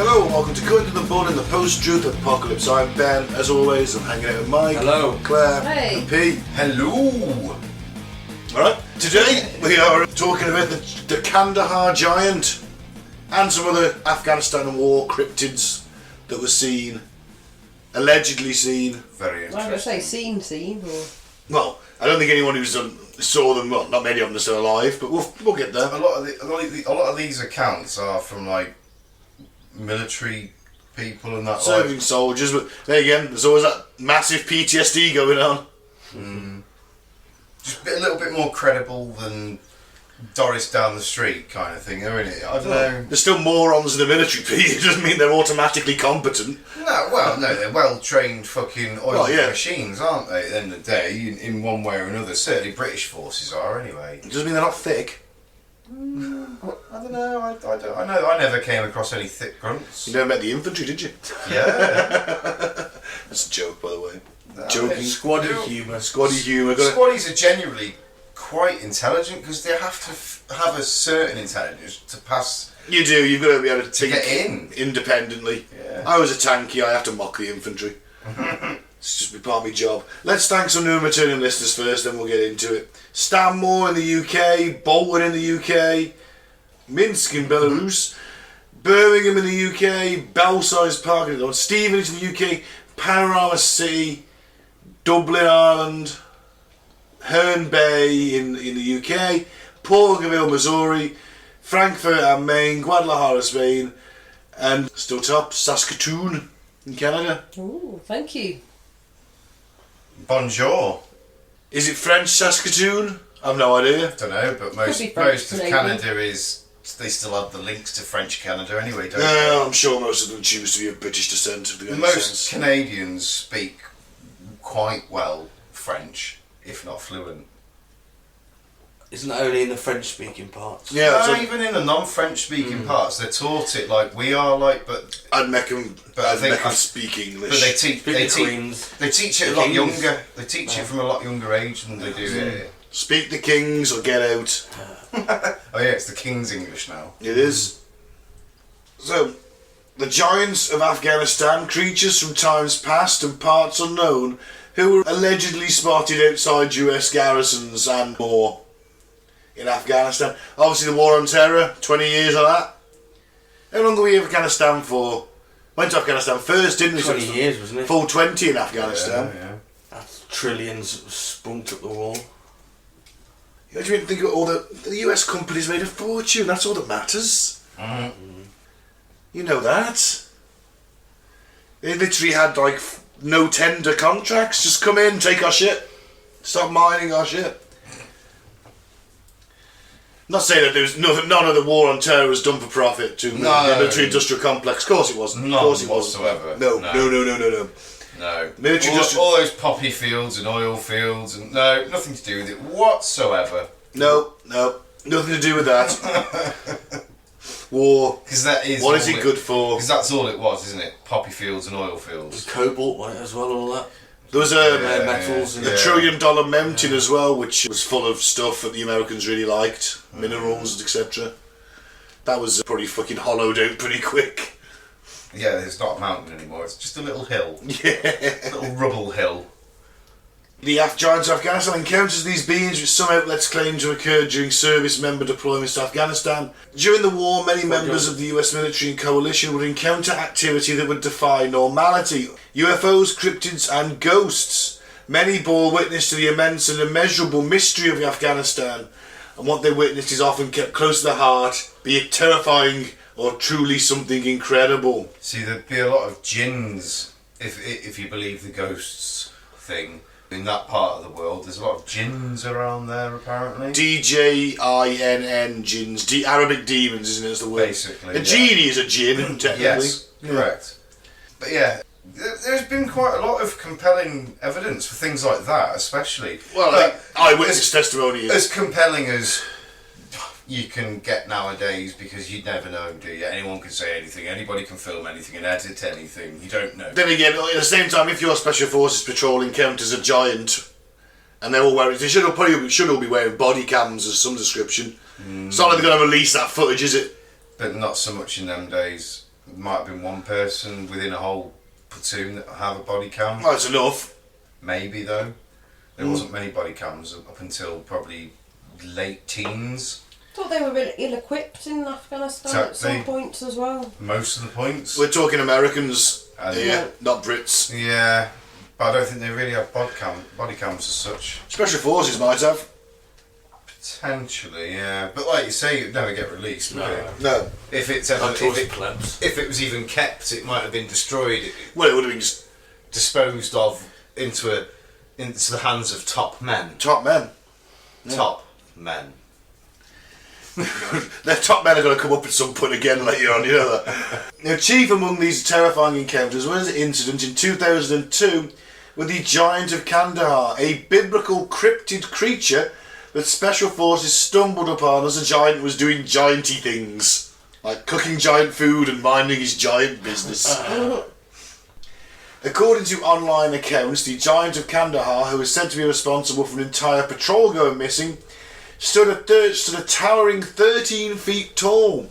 Hello and welcome to Going to the Ball in the Post-Truth Apocalypse. I'm Ben, as always. I'm hanging out with Mike. Hello. Claire. Hey. And Pete. Hello. Alright, today we are talking about the Kandahar giant and some other Afghanistan war cryptids that were seen, allegedly seen. Very I was going to say interesting. seen, or... Well, I don't think anyone who's saw them, well, not many of them are still alive, but we'll get there. A lot of these accounts are from like military people and that. Serving soldiers, but there again, there's always that massive PTSD going on. Just a little bit more credible than Doris down the street kind of thing, isn't it? I don't know. There's still morons in the military, Pete. It doesn't mean they're automatically competent. No, they're well-trained fucking oil Well, yeah. machines, aren't they, at the end of the day, in one way or another. Certainly British forces are, anyway. It doesn't mean they're not thick. I don't know, I know I never came across any thick grunts. You never met the infantry, did you? Yeah. That's a joke, by the way. No, Joking. Squaddy humour. Squaddy humour. Squaddies are genuinely quite intelligent because they have to have a certain intelligence to pass. You do, you've got to be able to think get in. independently. Yeah. I was a tanky, I have to mock the infantry. It's just part of my job. Let's thank some new and returning listeners first, then we'll get into it. Stanmore in the UK, Bolton in the UK, Minsk in Belarus, Birmingham in the UK, Belsize Park in the Stevenage in the UK, Panorama City, Dublin, Ireland, Herne Bay in the UK, Porterville, Missouri, Frankfurt am Main, Guadalajara, Spain, and still top, Saskatoon in Canada. Ooh, thank you. Bonjour. Is it French Saskatoon? I've no idea. Don't know, but Could be French, most of maybe. Canada is. They still have the links to French Canada anyway, don't No, I'm sure most of them choose to be of British descent. If they they? get any Most sense. Canadians speak quite well French, if not fluent. Isn't it only in the French-speaking parts? Yeah, that's No, what, even in the non-French-speaking parts, they're taught it like we are, like, but I'd make them I- speak English. but they teach Speak the Queens. they teach it a The lot Kings. younger. They teach it from a lot younger age than they do here. Speak the Kings or get out. Oh yeah, it's the King's English now. It is. So, the giants of Afghanistan, creatures from times past and parts unknown, who were allegedly spotted outside US garrisons and more in Afghanistan. Obviously the war on terror, 20 years of that. How long were we in Afghanistan for? Went to Afghanistan first, didn't we? 20 years, wasn't it? Full 20 in Afghanistan. Yeah. That's trillions spunked up the wall. You know, think of all the US companies made a fortune, that's all that matters. You know that. They literally had like no tender contracts, just come in, take our shit, stop mining our shit. Not saying that there's none of the war on terror was done for profit to the military industrial complex. Of course it wasn't. None Of course it wasn't. whatsoever. No. No. Military all those poppy fields and oil fields and no, nothing to do with it whatsoever. No, nothing to do with that. War. Because that is What is it good for? Because that's all it was, isn't it? Poppy fields and oil fields. Cobalt, wasn't it, as well, all that? There was Rare metals. a $1 trillion mountain as well, which was full of stuff that the Americans really liked, minerals, etc. That was probably fucking hollowed out pretty quick. Yeah, it's not a mountain anymore. It's just a little hill, Yeah. a little rubble hill. The giants of Afghanistan encounters these beings, which some outlets claim to occur during service member deployments to Afghanistan. During the war, many members of the US military and coalition would encounter activity that would defy normality. UFOs, cryptids and ghosts. Many bore witness to the immense and immeasurable mystery of Afghanistan, and what they witnessed is often kept close to the heart, be it terrifying or truly something incredible. See, there'd be a lot of jinns, if you believe the ghosts thing. In that part of the world, there's a lot of jinns around there, apparently. DJINN, jinns, Arabic demons, isn't it? That's the word. Basically, A genie is a jinn, technically. Yes, correct. But yeah, there's been quite a lot of compelling evidence for things like that, especially. Well, eyewitness testimony is... As compelling as you can get nowadays, because you never know, do you? Anyone can say anything, anybody can film anything and edit anything, you don't know. Then again, at the same time, if your Special Forces patrol encounters a giant, and they're all wearing... They should all be wearing body cams of some description. It's not like they're going to release that footage, is it? But not so much in them days. might have been one person within a whole platoon that have a body cam. Well, that's enough. Maybe though. There wasn't many body cams up until probably late teens. I thought they were really ill-equipped in Afghanistan at some points as well. Most of the points. We're talking Americans here, Yeah. not Brits. Yeah, but I don't think they really have body cams as such. Special Forces might have. Potentially, yeah. But like you say, it'd never get released, would it? No. If it's ever, Plebs. if it was even kept, it might have been destroyed. Well, it would have been just Disposed of into the hands of top men. top men. Yeah. Top men. Their top men are going to come up at some point again later on, you know that. Now, chief among these terrifying encounters was an incident in 2002 with the Giant of Kandahar, a biblical cryptid creature that Special Forces stumbled upon as a giant was doing gianty things, like cooking giant food and minding his giant business. According to online accounts, the Giant of Kandahar, who is said to be responsible for an entire patrol going missing, stood a towering 13 feet tall.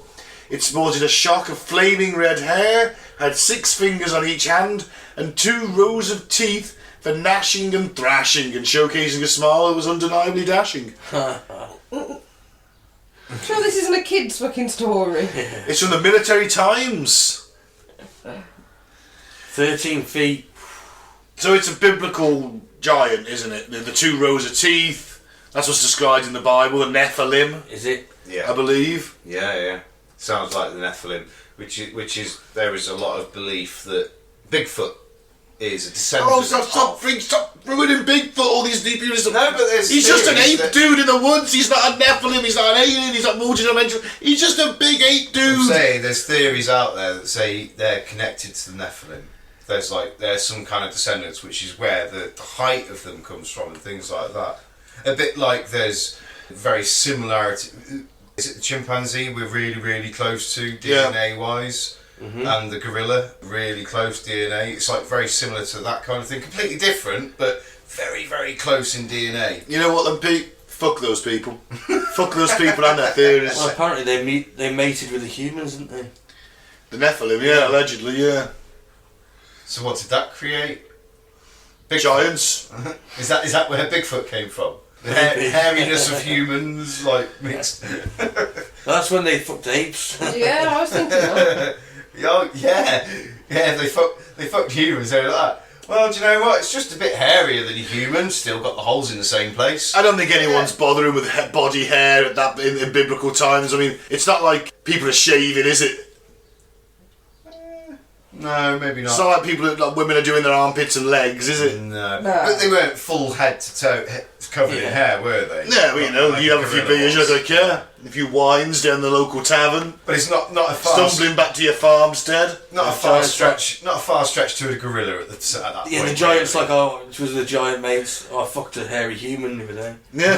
It sported a shock of flaming red hair, had 6 fingers on each hand, and 2 rows of teeth for gnashing and thrashing, and showcasing a smile that was undeniably dashing. Sure, this isn't a kid's fucking story. It's from the Military Times. 13 feet. So it's a biblical giant, isn't it? The 2 rows of teeth. That's what's described in the Bible, the Nephilim, Is it? Yeah. I believe. Yeah. Sounds like the Nephilim, which is there is a lot of belief that Bigfoot is a descendant. Oh, stop ruining Bigfoot, all these deep units. No, but there's he's just an theories ape that- dude in the woods. He's not a Nephilim, he's not an alien, he's not multidimensional. He's just a big ape dude. I'm saying there's theories out there that say they're connected to the Nephilim. There's some kind of descendants, which is where the height of them comes from and things like that. A bit like there's very similarity. Is it the chimpanzee we're really, really close to DNA wise? And the gorilla, really close DNA. It's like very similar to that kind of thing. Completely different, but very, very close in DNA. You know what then, Pete? Fuck those people. Fuck those people and their theories. Well, apparently they mated with the humans, didn't they? The Nephilim, yeah, allegedly, yeah. So what did that create? Bigfoot. Giants. Is that where Bigfoot came from? The hairiness of humans, like mixed. That's when they fucked apes. Yeah, I was thinking that. Oh, yeah. They fucked humans. They're like that. Well, do you know what? It's just a bit hairier than a human. Still got the holes in the same place. I don't think anyone's bothering with body hair at that in biblical times. I mean, it's not like people are shaving, is it? No, maybe not. It's not like like women are doing their armpits and legs, is it? No. No. But they weren't full head to toe covered in hair, were they? Yeah, well, you know, Like you have a few gorilla beers, you're was. not going to care. A few wines down the local tavern, But it's not a far stumbling back to your farmstead. not a far stretch. Not a far stretch to a gorilla at that point. Yeah, the giant's like, oh, it was the giant mates. Oh, I fucked a hairy human the other day. Yeah.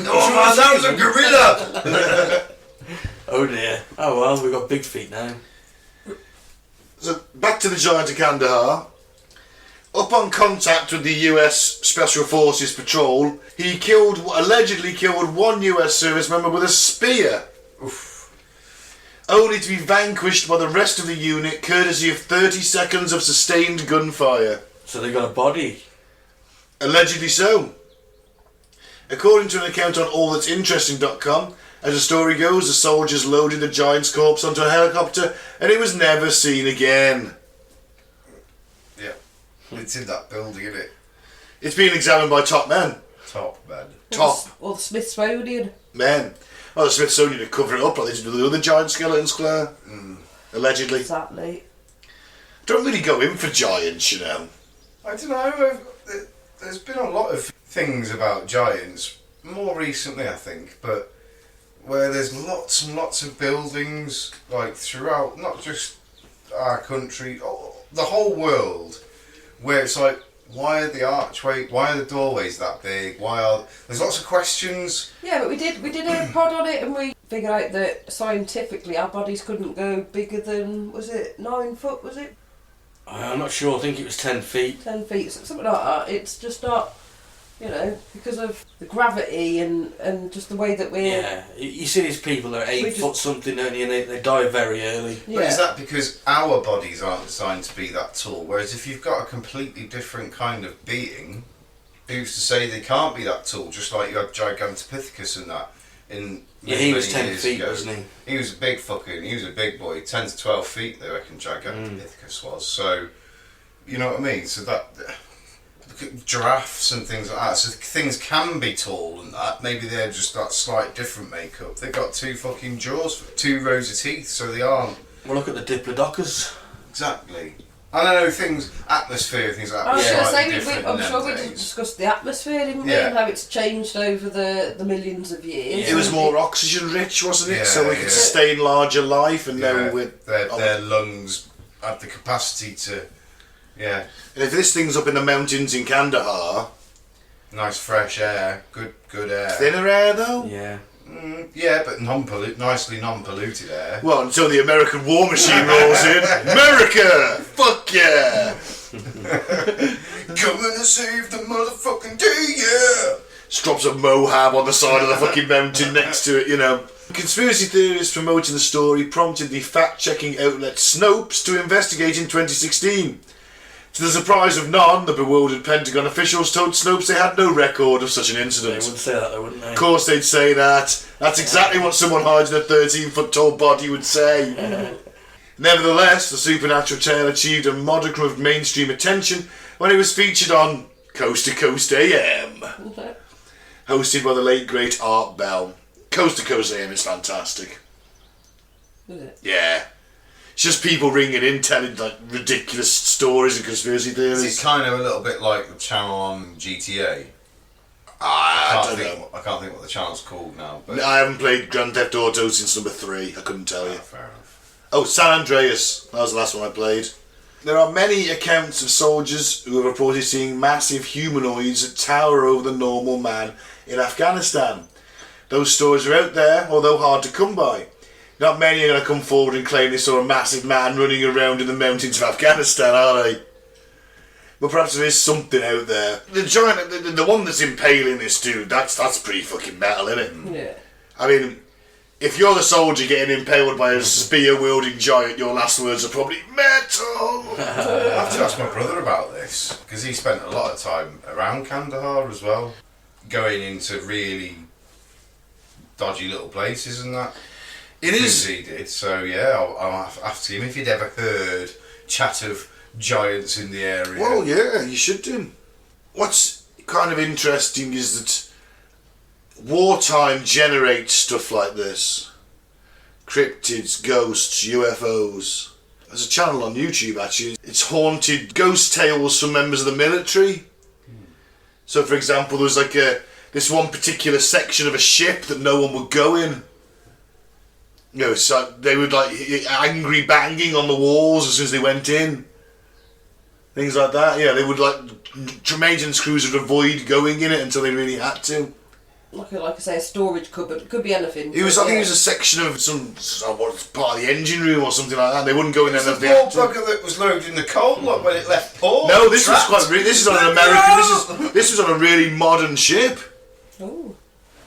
Oh man, that was a gorilla. Oh dear. Oh well, we've got big feet now. So, back to the Giant of Kandahar. Upon contact with the US Special Forces Patrol, he allegedly killed 1 US service member with a spear. Oof. Only to be vanquished by the rest of the unit courtesy of 30 seconds of sustained gunfire. So they got a body. Allegedly so. According to an account on allthat'sinteresting.com, as the story goes, the soldiers loaded the giant's corpse onto a helicopter and it was never seen again. Yeah. It's in that building, isn't it? It's been examined by top men. Top man. Top Or the Smithsonian. men. Well, the Smithsonian to cover it up like they did with the other giant skeletons, Claire. Allegedly. Exactly. Don't really go in for giants, you know. I don't know. There's been a lot of things about giants more recently, I think, but where there's lots and lots of buildings like throughout, not just our country, the whole world, where it's like, why are the doorways that big? There's lots of questions. Yeah, but we did a pod on it and we figured out that scientifically our bodies couldn't go bigger than, was it 9 foot, was it? I'm not sure. I think it was 10 feet. 10 feet, something like that. It's just not You know, because of the gravity and just the way that we're... Yeah, you see these people that are 8 just- foot something, don't you, and they die very early. Yeah. But is that because our bodies aren't designed to be that tall? Whereas if you've got a completely different kind of being, who's to say they can't be that tall? Just like you had Gigantopithecus and that. Yeah, he was many 10 years feet, ago. wasn't he? He was a big he was a big boy. 10 to 12 feet, they reckon Gigantopithecus was. So, you know what I mean? So that... giraffes and things like that, so things can be tall and that. Maybe they're just got slight different makeup. They've got 2 fucking jaws, 2 rows of teeth, so they aren't. Well, look at the diplodocus. Exactly. I don't know, things, atmosphere, things like that. I was going to slightly say, different I'm in sure them we days. discussed the atmosphere, didn't we? Yeah. And how it's changed over the millions of years. It was more oxygen rich, wasn't it? Yeah, So we could yeah. sustain larger life, and Yeah, now we're... their lungs have the capacity to, yeah, And if this thing's up in the mountains in Kandahar, nice fresh air, good air. thinner air though? Yeah. Yeah, but nicely non-polluted air. Well, until the American war machine rolls in. America! Fuck yeah! Coming to save the motherfucking day, yeah! Just drops a Moab on the side of the fucking mountain next to it, you know. Conspiracy theorists promoting the story prompted the fact-checking outlet Snopes to investigate in 2016. To the surprise of none, the bewildered Pentagon officials told Snopes they had no record of such an They incident. wouldn't say that, though, wouldn't they? Of course they'd say that. That's exactly what someone hiding a 13-foot-tall body would say. Nevertheless, the supernatural tale achieved a modicum of mainstream attention when it was featured on Coast to Coast AM, hosted by the late great Art Bell. Coast to Coast AM is fantastic. Is it? Yeah. It's just people ringing in telling like ridiculous stories and conspiracy Is theories. it kind of a little bit like the channel on GTA? I don't know. I can't think what the channel's called now. But I haven't played Grand Theft Auto since number 3. I couldn't tell you. fair enough. Oh, San Andreas. That was the last one I played. There are many accounts of soldiers who have reported seeing massive humanoids that tower over the normal man in Afghanistan. Those stories are out there, although hard to come by. Not many are going to come forward and claim they saw a massive man running around in the mountains of Afghanistan, are they? But perhaps there is something out there. The giant, the one that's impaling this dude, that's pretty fucking metal, isn't it? Yeah. I mean, if you're the soldier getting impaled by a spear-wielding giant, your last words are probably metal! I have to ask my brother about this, because he spent a lot of time around Kandahar as well, going into really dodgy little places and that. It is. He did, so yeah, I'll ask him if he'd ever heard chat of giants in the area. Well, yeah, you should do. What's kind of interesting is that wartime generates stuff like this. Cryptids, ghosts, UFOs. There's a channel on YouTube actually. It's haunted ghost tales from members of the military. So for example, there was like this one particular section of a ship that no one would go in. You know, so they would like angry banging on the walls as soon as they went in. Things like that. Yeah, they would like maintenance crews would avoid going in it until they really had to. Like I say, a storage cupboard. It could be anything. It was, but I think it yeah. was a section of some part of the engine room or something like that. They wouldn't go in there It's unless the they had poor to. bugger that was loading the coal up when it left port. No, this was Trapped. quite. This is on an American. This was on a really modern ship. Ooh.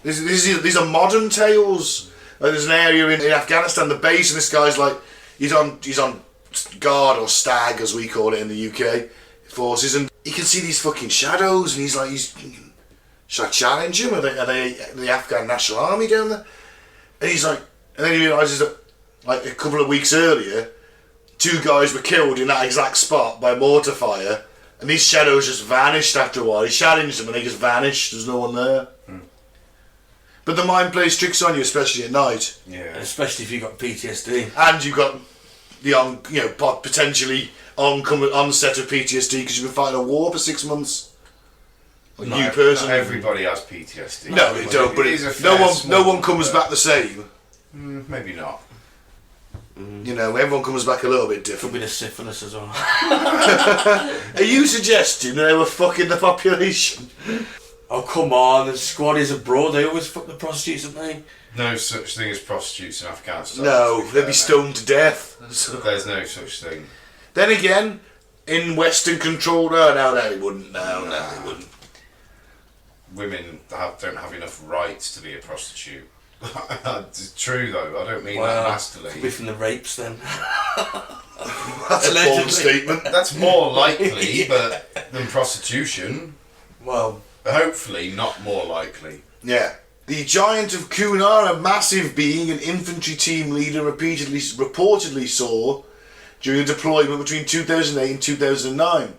These are modern tales. Like there's an area in Afghanistan, the base, and this guy's like he's on guard or stag as we call it in the UK forces, and he can see these fucking shadows, and he's should I challenge him? Are they the Afghan National Army down there? And he's like, and then he realises that like a couple of weeks earlier, 2 guys were killed in that exact spot by mortar fire, and these shadows just vanished after a while. He challenged them, and they just vanished. There's no one there. But the mind plays tricks on you, especially at night. Yeah. Especially if you've got PTSD. And you've got the potentially onset of PTSD because you've been fighting a war for 6 months. Or you personally. Not everybody has PTSD. No, they don't. But It is a no fair one comes small back the same. Maybe not. You know, everyone comes back a little bit Could different. be the syphilis as well. Are you suggesting they were fucking the population? Oh, come on, the squaddies abroad, they always fuck the prostitutes, don't they? No such thing as prostitutes in Afghanistan. No, to be they'd fair, be stoned to death. mate. There's no such thing. Then again, in Western control, no, they wouldn't. No, they wouldn't. women don't have enough rights to be a prostitute. It's true though. I don't mean Well, that nastily. could be from the rapes then. That's a bold Allegedly. statement. That's more likely, than prostitution. Well, Hopefully, not more likely. Yeah. The giant of Kunar, a massive being an infantry team leader reportedly saw during a deployment between 2008 and 2009.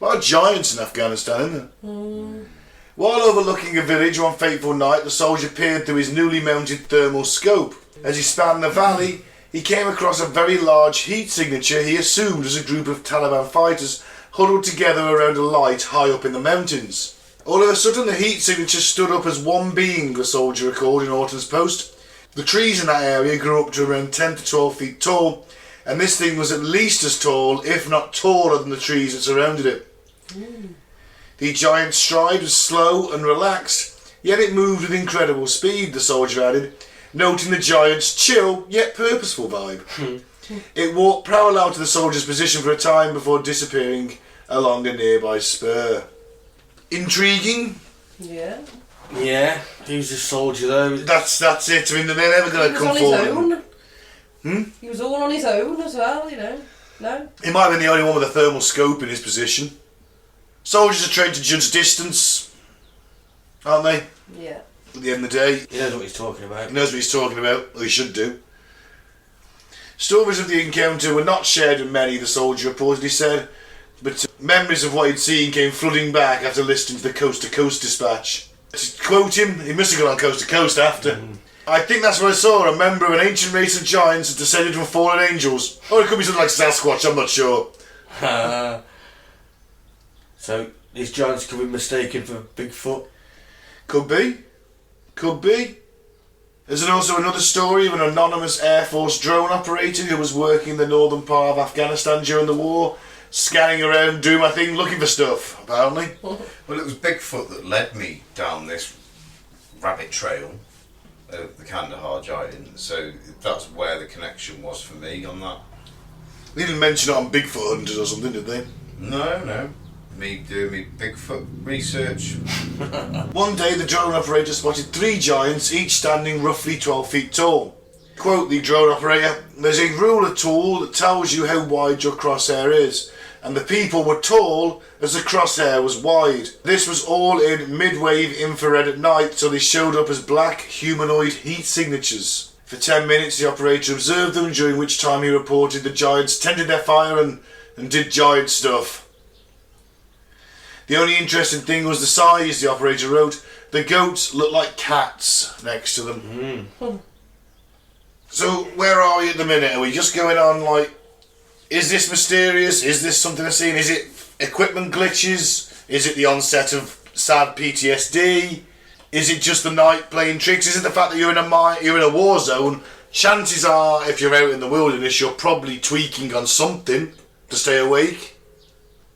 A lot of giants in Afghanistan, isn't there? While overlooking a village one fateful night, the soldier peered through his newly mounted thermal scope. As he spanned the valley, he came across a very large heat signature he assumed was a group of Taliban fighters huddled together around a light high up in the mountains. All of a sudden, the heat signature stood up as one being, the soldier recalled in Orton's Post. The trees in that area grew up to around 10 to 12 feet tall, and this thing was at least as tall, if not taller, than the trees that surrounded it. The giant's stride was slow and relaxed, yet it moved with incredible speed, the soldier added, noting the giant's chill yet purposeful vibe. It walked parallel to the soldier's position for a time before disappearing along a nearby spur. Intriguing? Yeah. yeah, he was a soldier though. That's it. I mean, they're never going He to was on come his forward. own. He was all on his own as well, you know. No? He might have been the only one with a thermal scope in his position. Soldiers are trained to judge distance, aren't they? Yeah. At the end of the day, He knows what he's talking about. he knows what he's talking about, or he should do. Stories of the encounter were not shared with many, the soldier reportedly said, but memories of what he'd seen came flooding back after listening to the Coast to Coast dispatch. To quote him, he must have gone on Coast to Coast after. I think that's what I saw, a member of an ancient race of giants that descended from fallen angels. Or it could be something like Sasquatch, I'm not sure. So these giants could be mistaken for Bigfoot. Could be. Could be. There's also another story of an anonymous Air Force drone operator who was working in the northern part of Afghanistan during the war, scanning around, doing my thing, looking for stuff, apparently. Well, it was Bigfoot that led me down this rabbit trail of the Kandahar giant, so that's where the connection was for me on that. They didn't mention it on Bigfoot Hunters or something, did they? No. Me doing me Bigfoot research. One day the drone operator spotted 3 giants, each standing roughly 12 feet tall. Quote the drone operator, "There's a ruler tool that tells you how wide your crosshair is, and the people were tall as the crosshair was wide. This was all in mid-wave infrared at night, so they showed up as black humanoid heat signatures. For 10 minutes the operator observed them, during which time he reported the giants tended their fire and did giant stuff. The only interesting thing was the size, the operator wrote. The goats looked like cats next to them." So, where are we at the minute? Are we just going on like, is this mysterious? Is this something I've seen? Is it equipment glitches? Is it the onset of sad PTSD? Is it just the night playing tricks? Is it the fact that you're in a war zone? Chances are, if you're out in the wilderness, you're probably tweaking on something to stay awake.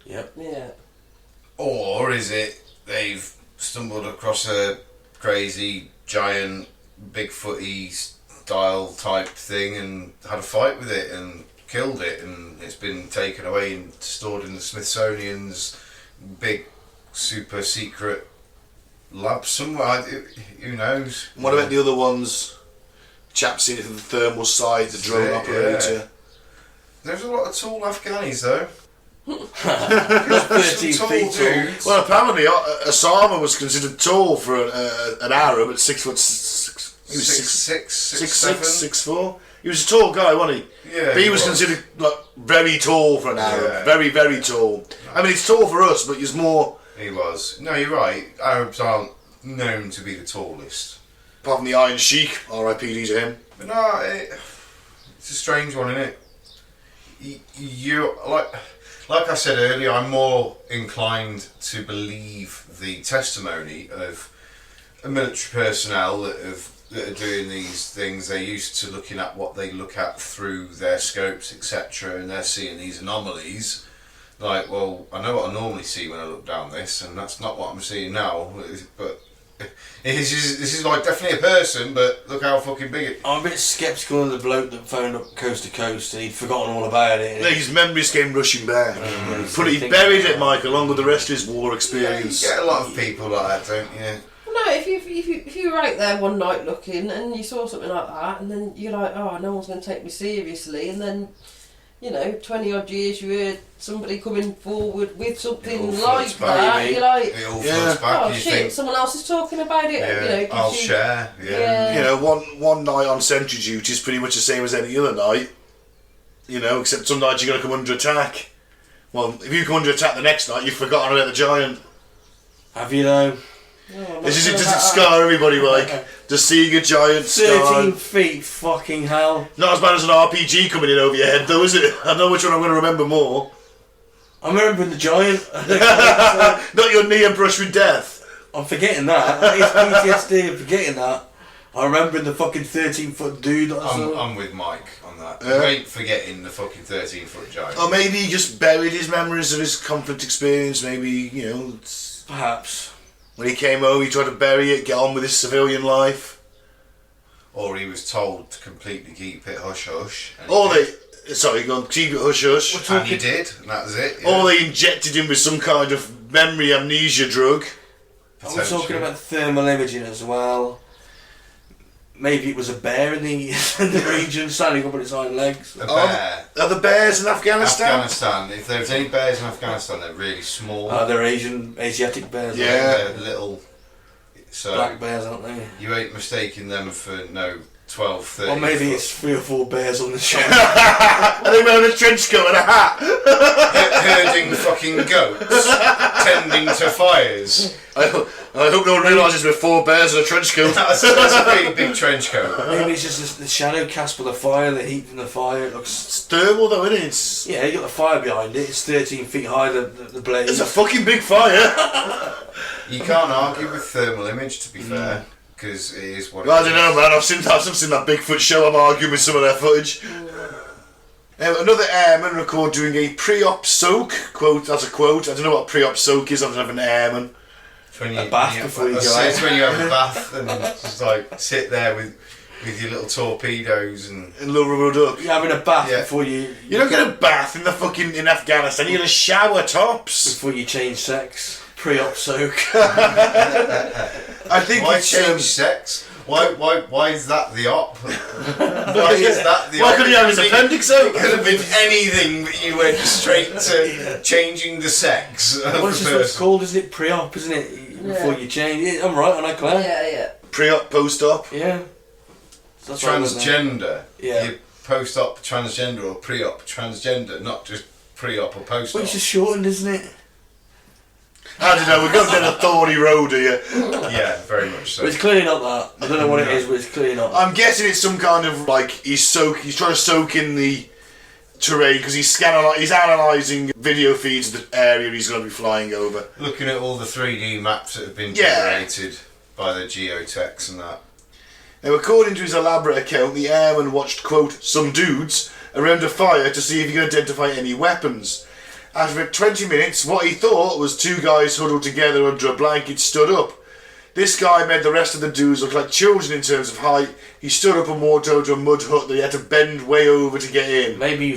Yep. Yeah. Or is it they've stumbled across a crazy, giant, Bigfooty style type thing and had a fight with it and killed it, and it's been taken away and stored in the Smithsonian's big, super secret lab somewhere? Who knows? And what about the other ones? Chap seen it from the thermal side, the drone Yeah. operator. There's a lot of tall Afghanis though. 13 Some feet tall tall. dudes. Well, apparently Osama was considered tall for an Arab at 6 foot 6. He was 6'4". He was a tall guy, wasn't he? Yeah, But he was considered like very tall for an Arab. Yeah. Very, very tall. I mean, it's tall for us, but he's more. He was. No, you're right. Arabs aren't known to be the tallest. Apart from the Iron Sheik, R.I.P.D. to him. But no, it's a strange one, isn't it? You like I said earlier, I'm more inclined to believe the testimony of military personnel that are doing these things. They're used to looking at what they look at through their scopes, etc., and they're seeing these anomalies. Like, well, I know what I normally see when I look down this, and that's not what I'm seeing now. But This is like definitely a person, but look how fucking big it. I'm a bit sceptical of the bloke that phoned up coast to coast and he'd forgotten all about it. His memories came rushing back. He buried it, Mike, along with the rest of his war experience. You get a lot of people like that, don't you? No, if you were out there one night looking and you saw something like that, and then you're like, oh, no one's going to take me seriously, and then, 20 odd years you heard somebody coming forward with something like that, you're like, it all floats back. oh You shit, think, someone else is talking about it. yeah, I'll share. Yeah. One night on sentry duty is pretty much the same as any other night. Except some nights you're going to come under attack. Well, if you come under attack the next night, you've forgotten about the giant. Have you though? Does it scar everybody, Mike? Just seeing a giant 13 feet, fucking hell. Not as bad as an RPG coming in over your head, though, is it? I know which one I'm going to remember more. I'm remembering the giant. Not your knee and brush with death. I'm forgetting that. It's PTSD, I'm forgetting that. I remember the fucking 13-foot dude that I saw. I'm with Mike on that. You ain't forgetting the fucking 13-foot giant. Or maybe he just buried his memories of his conflict experience. Maybe, Perhaps. When he came home, he tried to bury it, get on with his civilian life. Or he was told to completely keep it hush-hush. Keep it hush-hush. And he did, and that was it. Or they injected him with some kind of memory amnesia drug. We're talking about thermal imaging as well. Maybe it was a bear in the region standing up on its hind legs. A bear. Are the bears in Afghanistan? Afghanistan. If there's any bears in Afghanistan, they're really small. They're Asiatic bears. Yeah. They're little. So Black bears, aren't they? you ain't mistaking them for 12, 30. Or maybe it's 3 or 4 bears on the show. Are they wearing a trench coat and a hat? herding fucking goats, tending to fires. I hope no one realises we're 4 bears in a trench coat. That's a pretty big trench coat. Maybe it's just the shadow cast by the fire, the heat from the fire. It looks. It's thermal though, isn't it? Yeah, you got the fire behind it. It's 13 feet high. The blaze. It's a fucking big fire. You can't argue with thermal image, to be fair, because it is what. I don't know, man. I've seen that Bigfoot show. I'm arguing with some of their footage. Another airman recorded doing a pre-op soak. Quote. That's a quote. I don't know what pre-op soak is. I don't have an airman. A bath before you go out. It's when you have a bath and just like sit there with your little torpedoes and little rubber duck. You're having a bath before you. You don't get a bath in Afghanistan. You get a shower tops Before you change sex. Pre-op soak. I think why it's change sex? Why is that the op? Why is that the op? Why could he have his appendix out? It could have been anything, but you went straight to changing the sex. Well, it's just what it's called, isn't it? Pre-op, isn't it? Before you change it. I'm right, aren't I, Claire? Yeah. Pre-op, post-op. Yeah. That's Transgender. Yeah. You post-op transgender or pre-op transgender, not just pre-op or post-op. Well, it's just shortened, isn't it? I don't know, we're going down a thorny road here. Yeah, very much so. But it's clearly not that. I don't know what it is, but it's clearly not that. I'm guessing it's some kind of he's trying to soak in the terrain because he's analysing video feeds of the area he's going to be flying over. Looking at all the 3D maps that have been generated by the geotechs and that. Now, according to his elaborate account, the airman watched, quote, some dudes around a fire to see if he could identify any weapons. After 20 minutes, what he thought was 2 guys huddled together under a blanket stood up. This guy made the rest of the dudes look like children in terms of height. He stood up and walked over to a mud hut that he had to bend way over to get in. Maybe he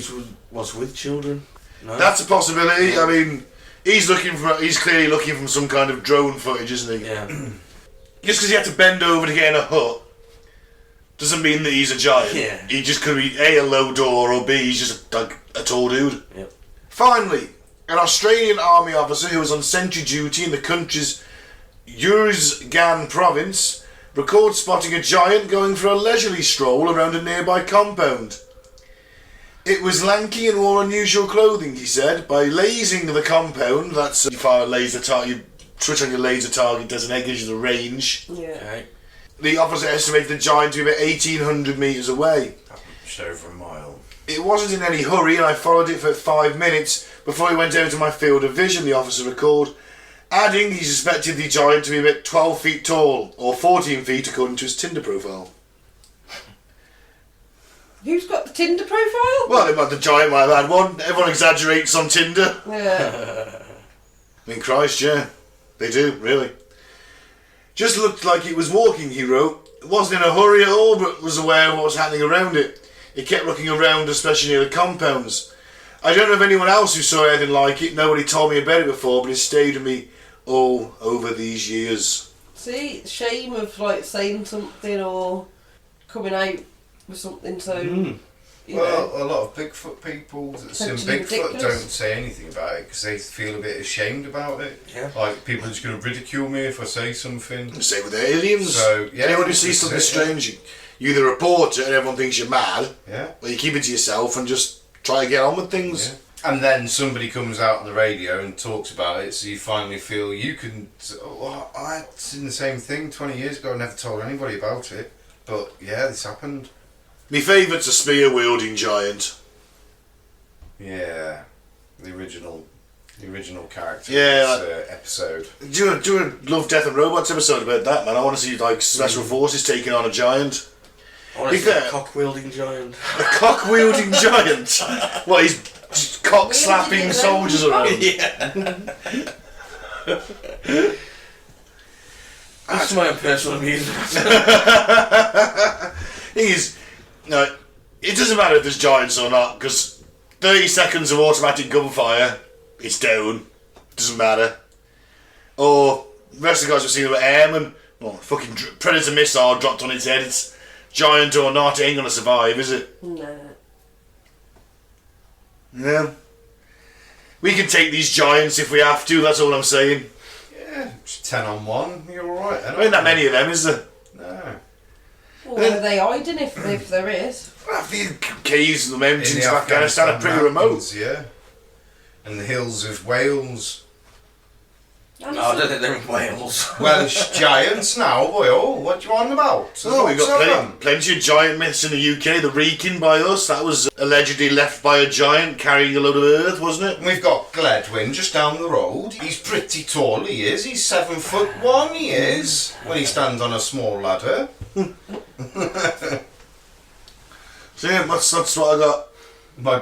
was with children. No? That's a possibility. I mean, he's clearly looking from some kind of drone footage, isn't he? Yeah. Just because he had to bend over to get in a hut doesn't mean that he's a giant. Yeah. He just could be A, a low door, or B, he's just a tall dude. Yep. Finally, an Australian army officer who was on sentry duty in the country's Uruzgan province records spotting a giant going for a leisurely stroll around a nearby compound. It was lanky and wore unusual clothing, he said. By lasing the compound, that's you fire a laser target, you switch on your laser target, does an gives you the range. Yeah. Okay. The officer estimated the giant to be about 1,800 metres away. Just over a mile. It wasn't in any hurry and I followed it for 5 minutes before he went out of my field of vision, the officer recalled, adding he suspected the giant to be about 12 feet tall, or 14 feet according to his Tinder profile. Who's got the Tinder profile? Well, the giant might have had one. Everyone exaggerates on Tinder. Yeah. I mean, Christ, yeah. They do, really. Just looked like it was walking, he wrote. It wasn't in a hurry at all, but was aware of what was happening around it. It kept looking around, especially near the compounds. I don't know of anyone else who saw anything like it. Nobody told me about it before, but it stayed with me all over these years. See, shame of like saying something or coming out with something so. You know, a lot of Bigfoot people that see Potentially Bigfoot ridiculous. don't say anything about it because they feel a bit ashamed about it. Yeah. Like, people are just going to ridicule me if I say something. Same with the aliens. So, yeah, Anyone who sees this something is it, yeah. strange, you either report it and everyone thinks you're mad, Yeah. or you keep it to yourself and just try to get on with things. Yeah. And then somebody comes out on the radio and talks about it, so you finally feel you can. Oh, I seen the same thing 20 years ago. I never told anybody about it, but yeah, this happened. My favourite's a spear-wielding giant. Yeah, the original character. Yeah, of this, episode. Do a Love, Death and Robots episode about that, man. I want to see like special forces taking on a giant. I want Be to see a fair. cock-wielding giant. A cock-wielding giant? What, he's just cock-slapping Wielding soldiers his own around? Yeah. That's my own personal amusement. No, it doesn't matter if there's giants or not, because 30 seconds of automatic gunfire, it's down. Doesn't matter. Or, the rest of the guys we've seen were airmen. Well, fucking Predator missile dropped on its head. It's giant or not, it ain't gonna survive, is it? no. No. We can take these giants if we have to, that's all I'm saying. Yeah, it's 10 on 1. You're alright. There ain't that many of them, is there? No. Well, where are they hiding if there is? Half the caves and the mountains In the of Afghanistan are pretty remote. mountains, yeah. And the hills of Wales. And No, I don't think they're in Wales. Welsh giants now, boy. Oh, what do you want about? There's Oh, we've lots got of them. plenty of giant myths in the UK. The Wrekin by us, that was allegedly left by a giant carrying a load of earth, wasn't it? We've got Gledwin just down the road. He's pretty tall, he is. He's 7'1", he is. When he stands on a small ladder. So yeah, that's what I got. My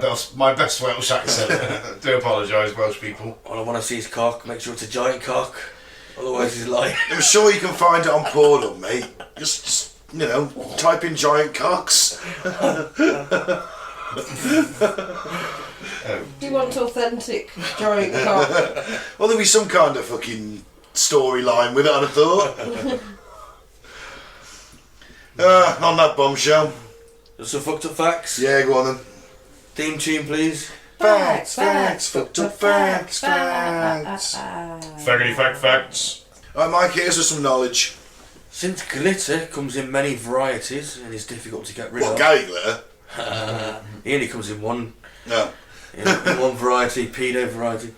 best Welsh accent. Do apologise, Welsh people. All I want to see is cock. Make sure it's a giant cock. Otherwise he's lying. I'm sure you can find it on Pornhub, mate. Just type in giant cocks. He wants authentic giant cock. Well, there'll be some kind of fucking storyline with it, I'd have thought. On that bombshell. Just some fucked up facts. Yeah, go on then. Theme tune, please. Facts, fucked up facts. Faggity facts. Alright, Mike, here's with some knowledge. Since glitter comes in many varieties and is difficult to get rid What, of, Gary Glitter? he only comes in one No. in one variety, pedo variety.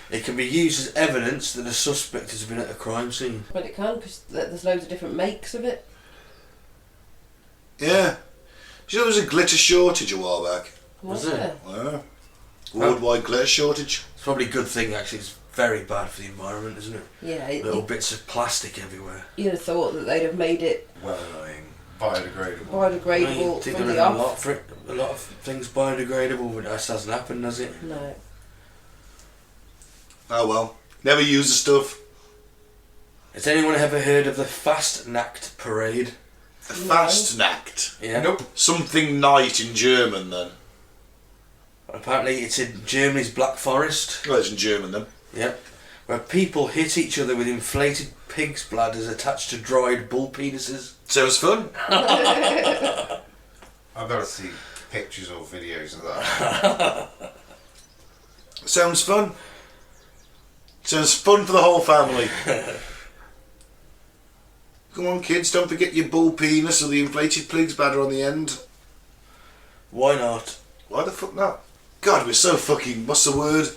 It can be used as evidence that a suspect has been at a crime scene. But it can, because there's loads of different makes of it. Yeah. Do you know there was a glitter shortage a while back? Was Was it? there? Yeah. Worldwide glitter shortage. It's probably a good thing actually. It's very bad for the environment, isn't it? Yeah, Little bits of plastic everywhere. you'd have thought that they'd have made it Well annoying. Biodegradable. biodegradable I think from there the are off. a lot of things biodegradable, but that hasn't happened, has it? No. Oh well. Never use the stuff. Has anyone ever heard of the Fastnacht parade? A Fastnacht. Yeah. Nope. Something night in German then. Apparently it's in Germany's Black Forest. Well, it's in German then. Yep. Where people hit each other with inflated pig's bladders attached to dried bull penises. Sounds fun. I've got to see pictures or videos of that. Sounds fun. Sounds fun for the whole family. Come on, kids, don't forget your bull penis or the inflated pig's bladder on the end. Why not? Why the fuck not? God, we're so fucking, what's the word?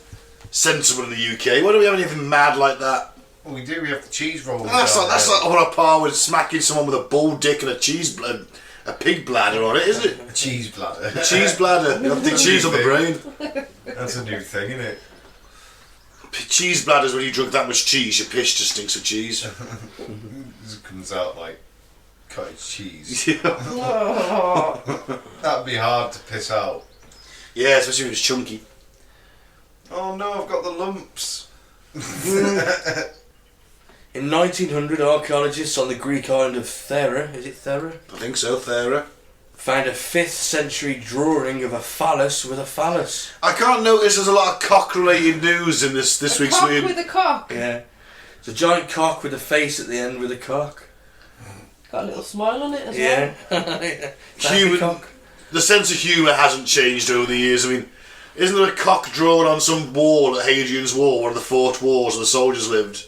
Sensible in the UK. Why do we have anything mad like that? Well, we do. We have the cheese roll. That's like on a par with smacking someone with a bull dick and a a pig bladder on it, isn't it? a cheese bladder. A cheese bladder. You have the cheese on the brain. That's a new thing, isn't it? Cheese bladders, when you drink that much cheese, your piss just stinks of cheese. It comes out like cottage cheese. Yeah, Oh, That'd be hard to piss out. especially when it's chunky. Oh no, I've got the lumps. In 1900, archaeologists on the Greek island of Thera, is it Thera? I think so, Thera. Found a 5th century drawing of a phallus with a phallus. I can't notice there's a lot of cock-related news in this week's cock weird. with a cock. Yeah. It's a giant cock with a face at the end with a cock. Got a little smile on it as Yeah. Human- cock. The sense of humour hasn't changed over the years. I mean, isn't there a cock drawn on some wall at Hadrian's Wall, one of the fort walls where the soldiers lived?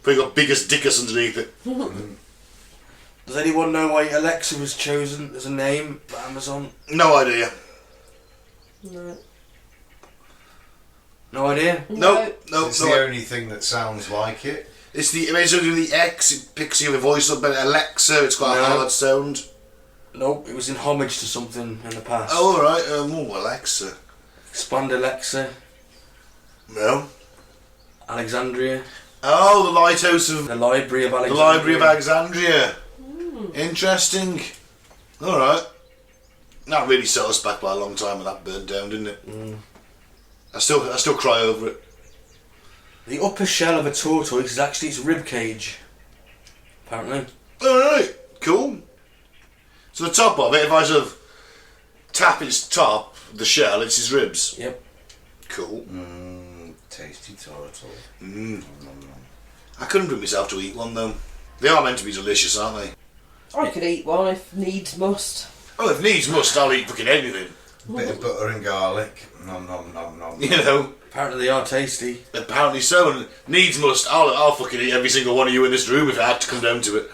They got biggest dickus underneath it. Does anyone know why Alexa was chosen as a name by Amazon? No idea. well. No idea? No. It's the only thing that sounds like it. It's the basically the X. It picks your voice up, but Alexa, it's got a No. hard sound. Nope, it was in homage to something in the past. Oh, all right. Alexa. Expand Alexa, No. Alexandria, Oh, the lighthouse of the Library of the Alexandria. Library of Alexandria. Interesting. All right. That really set us back by a long time when that burned down, didn't it? I still cry over it. The upper shell of a tortoise is actually its rib cage. Apparently. All right. Cool. So the top of it, if I sort of tap its top, the shell, it's his ribs. Yep. Cool. Tasty turtle. I couldn't bring myself to eat one though. They are meant to be delicious, aren't they? I could eat one if needs must. Oh, if needs must, I'll eat fucking anything. Bit of butter and garlic. Nom nom nom nom. You know. Apparently they are tasty. Apparently so, and needs must. I'll fucking eat every single one of you in this room if it had to come down to it.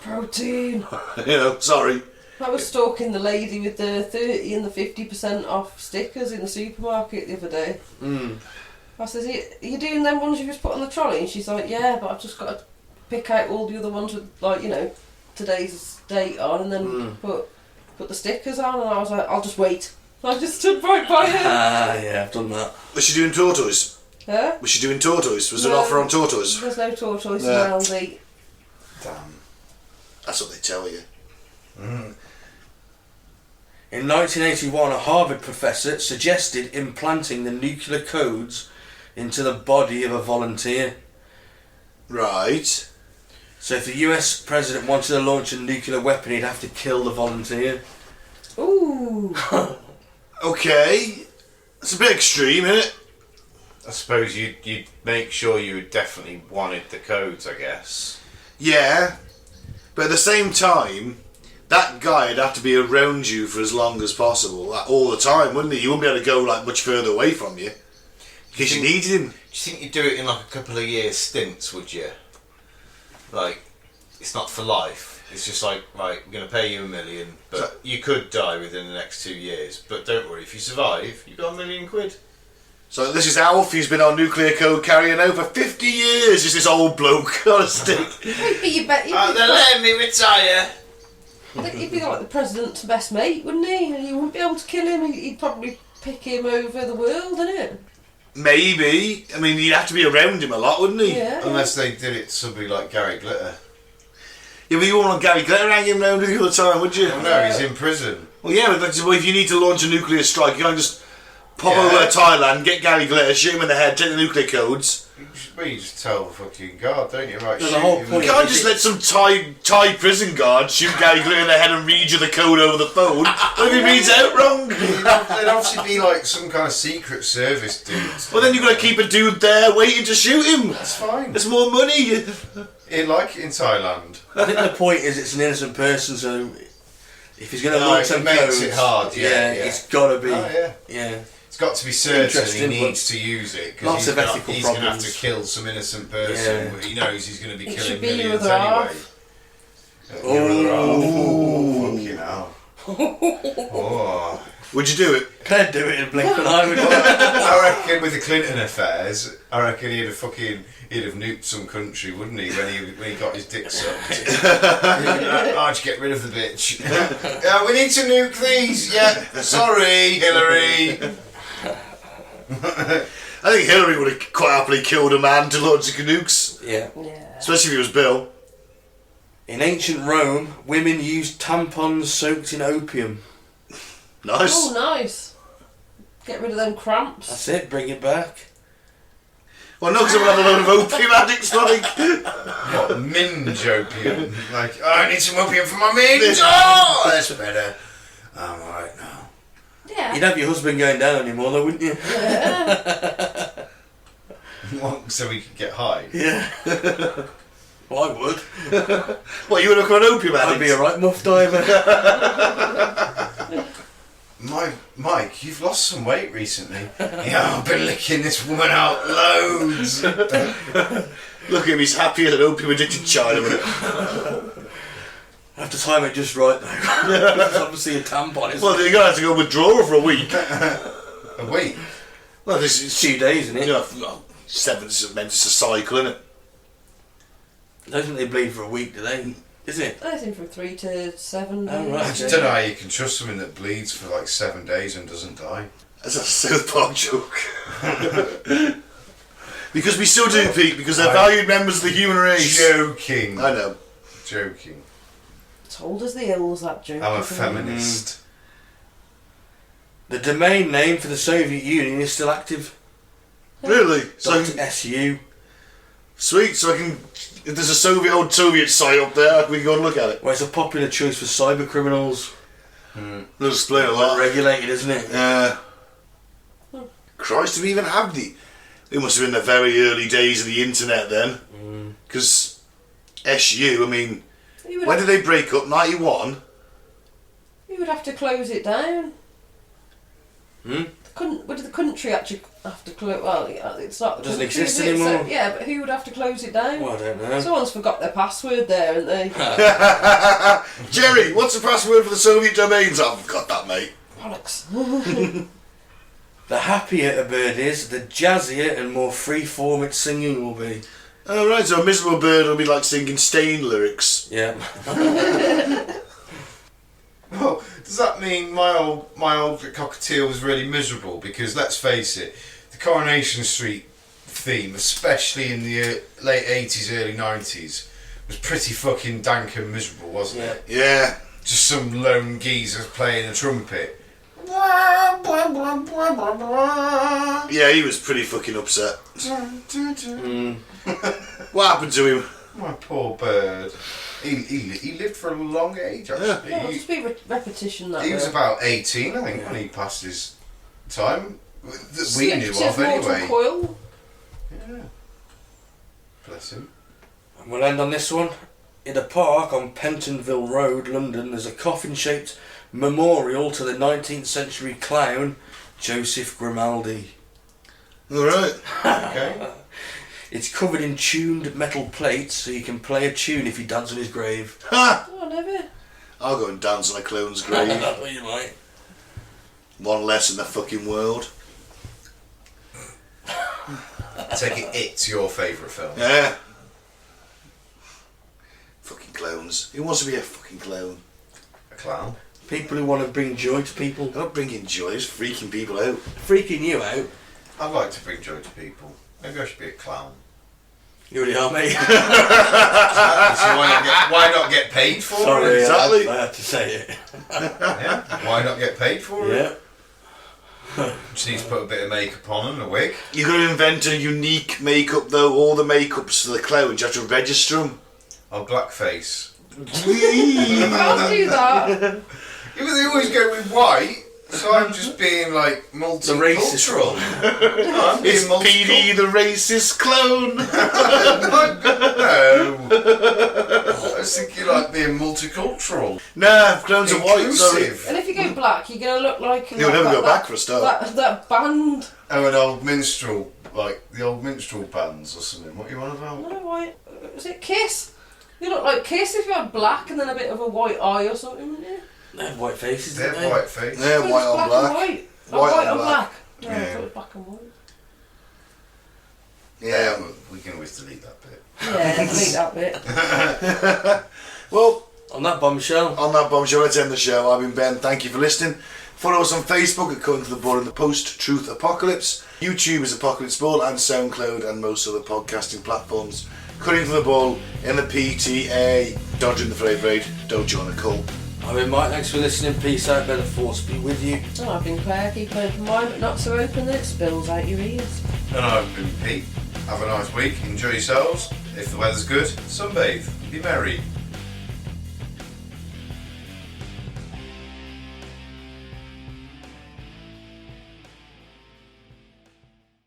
Protein. You know, sorry. I was stalking the lady with the 30 and the 50% off stickers in the supermarket the other day. I says, are you doing them ones you just put on the trolley? And she's like, yeah, but I've just got to pick out all the other ones with, like, you know, today's date on and then put the stickers on. And I was like, I'll just wait. I just stood right by her. Yeah, I've done that. Was she doing tortoise? Huh? Was she doing tortoise? Was there No. an offer on tortoise? There's no tortoise Yeah. around the... Damn. That's what they tell you. In 1981, a Harvard professor suggested implanting the nuclear codes into the body of a volunteer. Right. So if the US president wanted to launch a nuclear weapon, he'd have to kill the volunteer. Ooh. Okay. It's a bit extreme, isn't it? I suppose you'd make sure you definitely wanted the codes, I guess. Yeah. But at the same time, that guy'd have to be around you for as long as possible, like, all the time, wouldn't he? You wouldn't be able to go like much further away from you. Because you needed him. Do you think you'd do it in like a couple of year stints, would you? Like, it's not for life. It's just like, right, we're going to pay you $1 million, but you could die within the next 2 years. But don't worry, if you survive, you've got £1 million. So this is Alf, he's been on nuclear code carrying out for 50 years, just this old bloke on a stick. But you bet They're letting me retire. he'd be like the president's best mate, wouldn't he? And you wouldn't be able to kill him. He'd probably pick him over the world, innit? Maybe. I mean, you'd have to be around him a lot, wouldn't he? Yeah. Unless they did it to somebody like Gary Glitter. Yeah, but you wouldn't want Gary Glitter hanging around with you all the time, would you? Oh no, he's in prison. Well, yeah, but if you need to launch a nuclear strike, you can't just pop Yeah. over to Thailand, get Gary Glitter, shoot him in the head, take the nuclear codes. You just tell the fucking guard, don't you? Right, No, the shoot whole him. point- You can't just let some Thai prison guard shoot Gary Glitter in the head and read you the code over the phone. What if he reads it out wrong? They'd obviously be like some kind of secret service dude. Well, then you've got to keep a dude there waiting to shoot him. That's fine. There's more money. In like in Thailand. I think the point is it's an innocent person, so if he's going to No, launch it some makes codes, it hard, yeah. it's got to be. Oh yeah. Yeah. It's got to be certain he Interesting, needs to use it lots because of ethical he's going to have problems. to kill some innocent person. Yeah. But he knows he's going to be It killing should be your millions other anyway. half. Your other half. Fucking hell. Oh. Would you do it? Claire do it in blink and I would. I reckon with the Clinton affairs, I reckon he'd have nuked some country, wouldn't he? When he got his dick sucked. I'd get rid of the bitch. Yeah, we need to nuke these. Yeah, sorry, Hillary. I think Hillary would have quite happily killed a man to launch the nukes, Yeah. Yeah. especially if he was Bill. In ancient Rome, women used tampons soaked in opium. Nice. Oh, nice. Get rid of them cramps. That's it, bring it back. Well, no, because I'm having a load of opium addicts, like. What, minge opium? Like, oh, I need some opium for my minge! Oh, that's better. I'm alright now. Yeah. You'd have your husband going down on you more though, wouldn't you? Yeah. What, so we could get high? Yeah. Well, I would. What, you would look at an opium addict? I'd be a right muff diver. Mike, you've lost some weight recently. Yeah, I've been licking this woman out loads. Look at him, he's happy as an opium addicted Chinaman. Have to time it just right though. There's obviously a tampon. Well, you're going to have to go withdrawal for a week. A week? Well, this is 2 days, isn't it? You know, well, 7 is meant to cycle, isn't it? I don't think they bleed for a week, do they? Is it? Anything from 3 to 7 days. Oh, right. I just don't know how you can trust someone that bleeds for like 7 days and doesn't die. That's a South Park joke. Because we still do, Pete, because they're valued members of the human race. Joking. I know. Joking. Told us the ills, that joke. I'm a isn't it? feminist. The domain name for the Soviet Union is still active. Really? So I can, .su. sweet, so I can... If there's a old Soviet site up there, we can go and look at it. Well, it's a popular choice for cyber criminals. They'll explain a lot. Regulated, isn't it? Yeah. Christ, do we even have the... It must have been the very early days of the internet then. Because SU, I mean... When did they break up? 91? You would have to close it down. Would the country actually have to close? Well, it's not. It doesn't country, exist is it? anymore. So, yeah, but who would have to close it down? Well, I don't know. Someone's forgot their password there, haven't they? Jerry, what's the password for the Soviet domains? I've got that, mate. Bollocks. The happier a bird is, the jazzier and more free-form its singing will be. Oh, right, so a miserable bird will be like singing Stain lyrics. Yeah. Well, does that mean my old cockatiel was really miserable? Because let's face it, the Coronation Street theme, especially in the late 80s, early 90s, was pretty fucking dank and miserable, wasn't it? Yeah. Just some lone geezer playing a trumpet. Yeah, he was pretty fucking upset. What happened to him? My poor bird. He lived for a long age, actually. Yeah, it'll just be repetition that He way. was about 18, I think, when he passed his time. That we knew of, Mortal anyway. Coil. Yeah. Bless him. And we'll end on this one. In a park on Pentonville Road, London, there's a coffin-shaped memorial to the 19th century clown, Joseph Grimaldi. Alright. Okay. It's covered in tuned metal plates, so you can play a tune if you dance on his grave. Ha! Oh, never. I'll go and dance on a clone's grave. Well, you might. One less in the fucking world. I take it it's your favourite film. Yeah. Fucking clowns. Who wants to be a fucking clown? A clown. People who want to bring joy to people. They're not bringing joy, it's freaking people out. Freaking you out. I'd like to bring joy to people. Maybe I should be a clown. You already are, mate. So why not get paid for Sorry, it? Exactly. I had to say it. Yeah. Why not get paid for it? Yeah. Just need to put a bit of makeup on and a wig. You've got to invent a unique makeup though. All the makeups for the clowns, you have to register them. Oh, blackface. You can't do that. Yeah, but they always go with white, so I'm just being like multicultural. No, I'm being It's PD the racist clone. No. I was thinking like being multicultural. Nah, clones are white, sorry. Inclusive. And if you go black, you're going to look like... You'll never go back for a start. That band. Oh, an old minstrel, like the old minstrel bands or something. What are you on about? No, white. Was it Kiss? You look like Kiss if you had black and then a bit of a white eye or something, wouldn't you? They have white faces, They're don't they? white face. Yeah, So white it's on black. And white. Oh, White white on on black. black. Yeah, I thought it was black and white. Yeah. We can always delete that bit. Yeah, delete that bit. Well, On that bombshell. on that bombshell, let's end the show. I've been Ben. Thank you for listening. Follow us on Facebook at Cutting to the Ball in the Post-Truth Apocalypse. YouTube is Apocalypse Ball and SoundCloud and most other podcasting platforms. Cutting to the Ball in the PTA. Don't drink the Flavor Aid. Don't join a cult. I've been Mike, thanks for listening. Peace out, may the force be with you. Oh, I've been Claire, keep an open mind but not so open that it spills out your ears. And I've been Pete. Have a nice week. Enjoy yourselves. If the weather's good, sunbathe. Be merry.